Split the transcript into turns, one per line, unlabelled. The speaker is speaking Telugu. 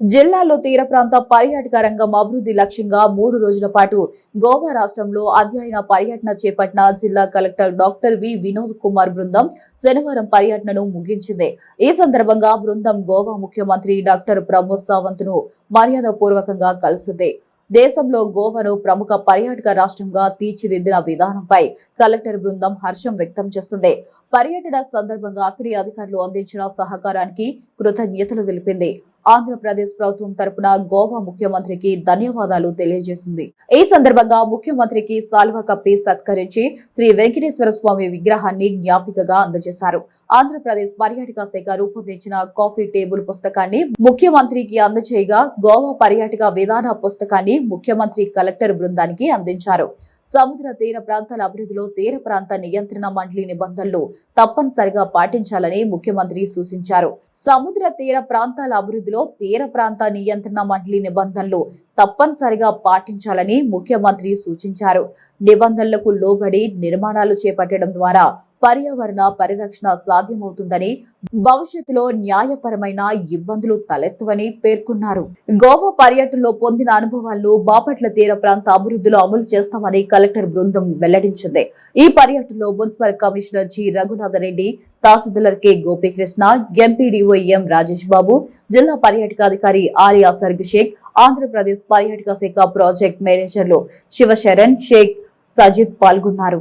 జిల్లాలో తీర ప్రాంత పర్యాటక రంగం అభివృద్ధి లక్ష్యంగా 3 రోజుల పాటు గోవా రాష్ట్రంలో అధ్యయన పర్యటన చేపట్టిన జిల్లా collector doctor V Vinod Kumar బృందం శనివారం పర్యటనను ముగించింది. ఈ సందర్భంగా బృందం గోవా ముఖ్యమంత్రి డాక్టర్ ప్రమోద్ సావంత్ ను మర్యాదపూర్వకంగా కలిసింది. దేశంలో గోవాను ప్రముఖ పర్యాటక రాష్ట్రంగా తీర్చిదిద్దిన విధానంపై కలెక్టర్ బృందం హర్షం వ్యక్తం చేస్తుంది. పర్యటన సందర్భంగా అక్కడి అధికారులు అందించిన సహకారానికి కృతజ్ఞతలు తెలిపింది. ఆంధ్రప్రదేశ్ ప్రభుత్వం తరపున గోవా ముఖ్యమంత్రికి ధన్యవాదాలు తెలియజేసింది. ఈ సందర్భంగా ముఖ్యమంత్రికి సాల్వా కప్పి సత్కరించి శ్రీ వెంకటేశ్వర స్వామి విగ్రహాన్ని జ్ఞాపికగా అందజేశారు. ఆంధ్రప్రదేశ్ పర్యాటక శాఖ రూపొందించిన కాఫీ టేబుల్ పుస్తకాన్ని ముఖ్యమంత్రికి అందజేయగా గోవా పర్యాటక విధాన పుస్తకాన్ని ముఖ్యమంత్రి కలెక్టర్ బృందానికి అందించారు. సముద్ర తీర ప్రాంతాల అభివృద్ధిలో తీర ప్రాంత నియంత్రణ మండలి నిబంధనలు తప్పనిసరిగా పాటించాలని ముఖ్యమంత్రి సూచించారు. సముద్ర తీర ప్రాంతాల అభివృద్ధిలో తీర ప్రాంత నియంత్రణ మండలి నిబంధనలు తప్పనిసరిగా పాటించాలని ముఖ్యమంత్రి సూచించారు. నిబంధనలకు లోబడి నిర్మాణాలు చేపట్టడం ద్వారా పర్యావరణ పరిరక్షణ సాధ్యమవుతుందని, భవిష్యత్తులో న్యాయపరమైన ఇబ్బందులు తలెత్తవని పేర్కొన్నారు. గోవా పర్యటనలో పొందిన అనుభవాలను బాపట్ల తీర ప్రాంత అభివృద్ధిలో అమలు చేస్తామని కలెక్టర్ బృందం వెల్లడించింది. ఈ పర్యటనలో municipal commissioner G Raghunatha Reddy, tahsildar K Gopikrishna, MPDO M Rajesh Babu, జిల్లా పర్యాటకాధికారి ఆలియా సర్గ్ షేక్, ఆంధ్రప్రదేశ్ పర్యాటక శాఖ ప్రాజెక్ట్ మేనేజర్లు శివశరణ్, షేక్ సజిద్ పాల్గొన్నారు.